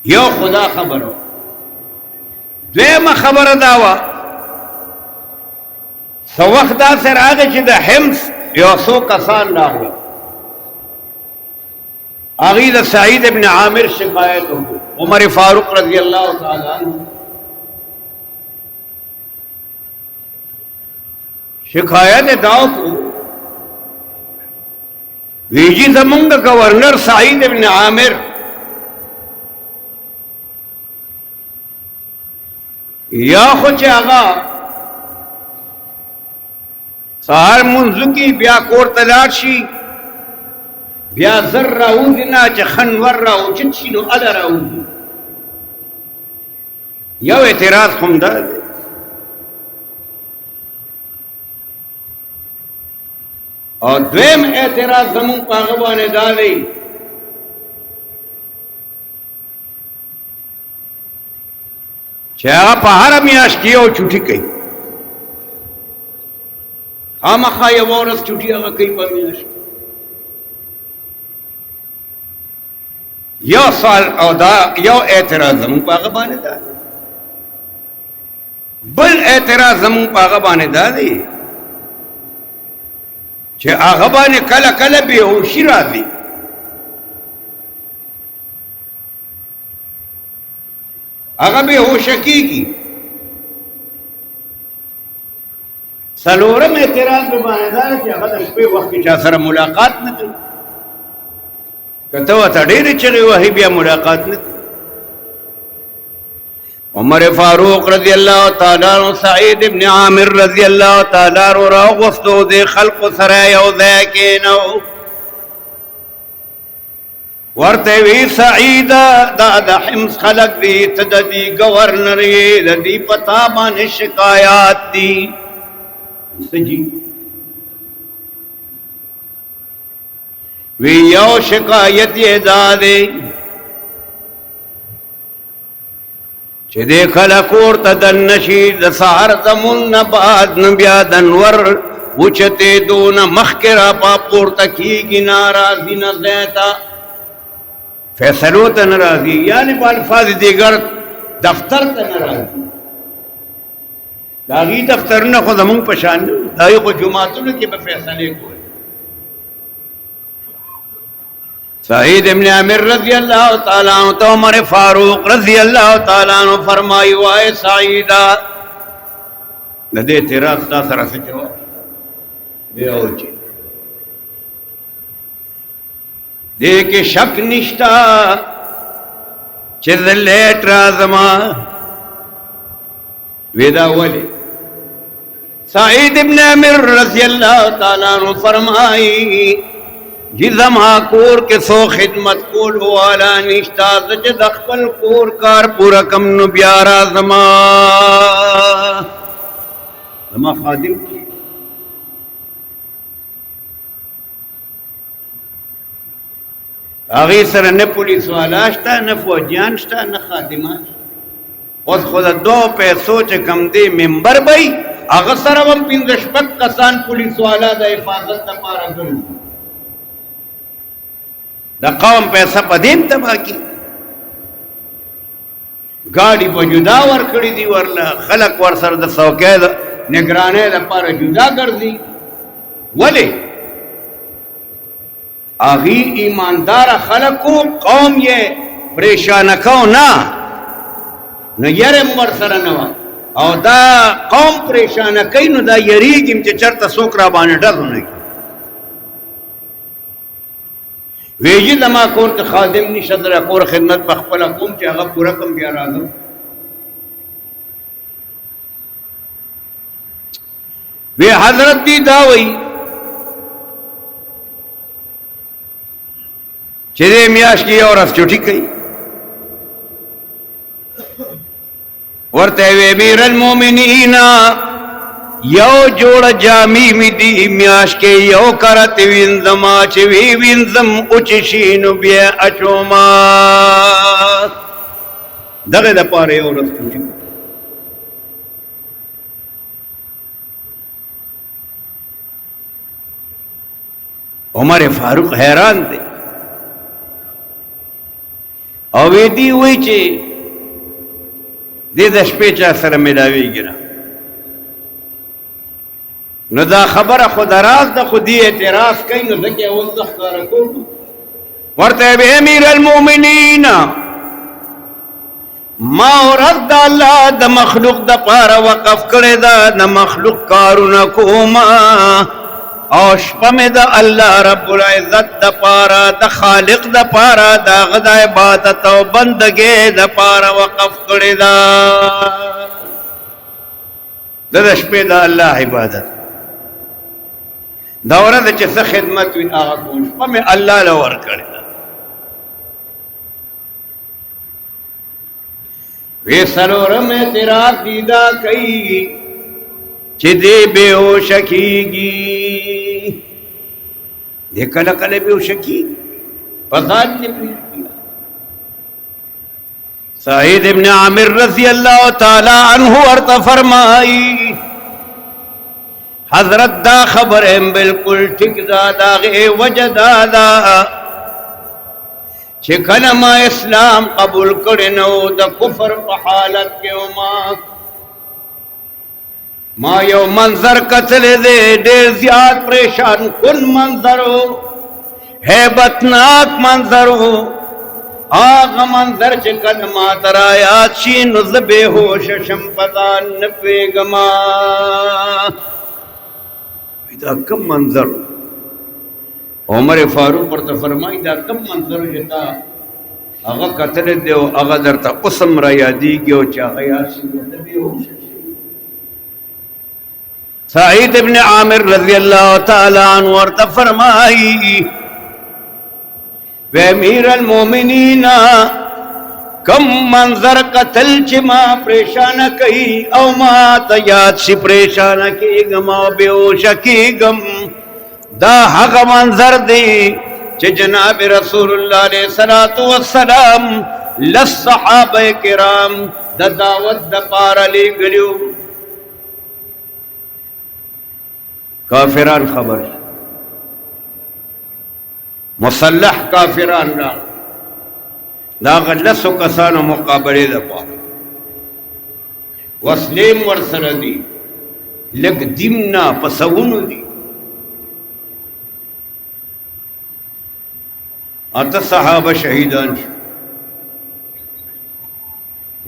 यो खुदा खबर हो द्वेम खबर दावा सवख्ता से रागे च द हिम्स यो सो कसान रागे आगी द सईद इब्न आमिर शिकायत हो उमर फारूक रजी अल्लाह तआला अन्हु शिकायत दाव को वीजी जमुंग गवर्नर सईद इब्न आमिर या खुच आगा सहार मुंजुकी ब्या कोर तलाशी ब्या जर राउजना च खनवर राउ चिच्छिनो अल राउ यो एतराज खुमदा और द्वेम एतराज जमू पागवाने डाले चाह पहाड़ मियाश कियो छुट्टी कई हम खा ये वोरस छुट्टी अगर कई पर मियाश यो साल औदा यो एतराज जमू पागवाने डाले बल एतराज जमू पागवाने डाले चे आगबाने कल कल बेहोशी राजी अगर बेहोश की सलोरम एतराज में बानेदार कि अगर पे वक्त की सर मुलाकात न थी कहते तड़ेर चले वही भी मुलाकात न थी उमर फारूक रजी अल्लाह तआला सईद इब्न आमिर रजी अल्लाह तआला वस्तु दे खल्क सराय के नो वर्ते वी सईदा दादा हिम्स खलक दी तदी गवर्नर ये दी पता मान शिकायत दी सजी वी यो शिकायत ये दादे चिदे खलकोर तदन नशीद सार तमुन नबाद नबिया दनवर उचते दो न मखकरा पापोर तकी की नाराजी न देता फैसलो त नाराजी यानी अल्फाज दीगर दफ्तर त नाराजी दागी दफ्तर न खुद हम पशान दाई को जुमातुल के फैसले को सईद इब्न आमिर रजी अल्लाह तआला अन्हु तो उमर फारूक रजी अल्लाह तआला अन्हु फरमाई वाए सईदा नदे तेरा सर से जवाब दे औची देखे शक निष्ठा चिल्लेट राजमा वेदा वले सईद इब्न आमिर रज़ी अल्लाह ताला अन्हु फरमाई जिजमा कोर के सो खिदमत कोल वाला निष्ठा सच दखल कोर कार पूरा कम नु प्यारा जमा जमा खादिम आगे सर न पुलिस वाला था न फौजियान था न खादिमा और खुद दो पैसों च कम दे मेंबर भाई अगर सर हम पिंदशपत कसान पुलिस वाला द हिफाजत द पारा गुल द कौम पैसा पदीम तबाह की गाड़ी पर जुदा वर खड़ी दी वरला खलक वर सर द सौकैद निगराने द पारा जुदा कर दी वले आगी ईमानदार खलक को कौम ये परेशान को ना न यरे मर सर नवा और दा कौम परेशान कई न दा यरीग इम चरता सोकरा बाने डर होने की वेजी दमा कोर के खादिम नि सदर कोर खिदमत बखपला कुम के अगर पूरा कम गया राजो वे हजरत दी दावई चिरे मियाश की और छुट्टी कही वर्ते वे बीरल मोमिनीना यो जोड़ जामी मिदी म्याश के यो करत विंदमा चिवी विंदम उचिशीनु बिय अचोमा दगे द पारे और छुट्टी उमर फारूक हैरान थे او دی وی چې دې د شپې چا سره ملاویږي نه نو دا خبره خو دراز د خودی اعتراض کوي نو ځکه اول د ښکاره کوو ورته به امیر المؤمنین ما ورځ د الله د مخلوق د پاره وقف کړی دا د مخلوق کارونه کوما او شپه مې د الله رب العزت د پاره د خالق د پاره د هغه د عبادت او بندګۍ د پاره وقف کړی دا د شپې د الله عبادت دا ورځ چې څه خدمت وي هغه کوم شپه مې الله له ورکړی وی سلورم اعتراف دیدا کئی چی دے بے ہوش کیگی دے کل کل بے ہوش کیگی فضاد نے پیش کیا سعید ابن عامر رضی اللہ تعالی عنہ ورط فرمائی حضرت دا خبر بالکل ٹھک دا غی وجہ دا چې کله ما اسلام قبول کړی نو د کفر په حالت کې ما یو منظر کتلی دی ډېر زیات پریشان کن منظر و هیبتناک منظر و هغه منظر چې کله ما ته رایاد شي نو زه بېهوشه شم په ځان نه پوهېږم دا کوم منظر عمر فاروق ورته فرمایي دا کوم منظر چې تا هغه کتلی دی او هغه درته اوس هم را یادېږي او چې هغه یاد شي ته بېهوشه شي سعید ابن عامر رضی اللہ تعالی عنہ ورته فرمایي و امیر المومنین کم منظر قتل چې ما پریشان کئی او ما ته یاد شي پریشان کېږم او بېهوشه کېږم دا هغه منظر دی چې جناب رسول الله علیه الصلاۃ والسلام للصحابه کرام د دعوت د پاره لېږلیو کافران خبر مسلح کافران را دا غلسو کسانو مقابله د پاره وسلیم ورسره دي لګ دیمنا پسونو دي اته صحابه شهیدان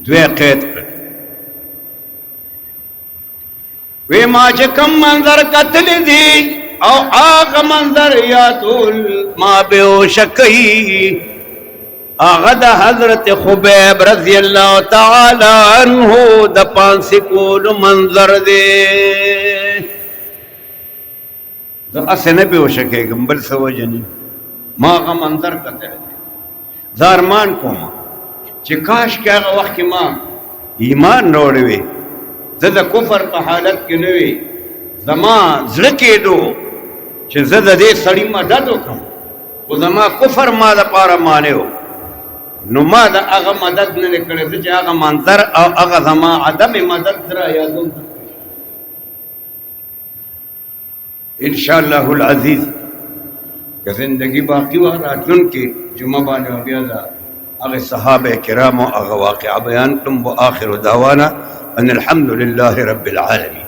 دوی قید کړ وی ما چې کم منظر قتل دی او هغه منظر یادول ما بېهوشه کوي هغه د حضرت خبیب رضی الله تعالی عنہ د پانسی کولو منظر دی زه هسې نه بېهوشه کېږم بل څه وجه نه ما هغه منظر کتلی زه ارمان کوم چې کاش کې هغه وخت کې ما ایمان راوړی وی زه د کفر په حالت کې نه وی زما زړه کېدو چې زه د دې سړي مدد وکړم خو زما کفر ما دپاره مانع و نو ما د هغه مدد نه دی کړی زه چې هغه منظر او هغه زما عدم مدد را یادوم انشاءالله العزیز که زندگی باقی وه راتلونکې جمعه باندې به بیا د هغې صحابه کرامو هغه واقعه بیان کړم و آخر دعوانا ان الحمد لله رب العالمين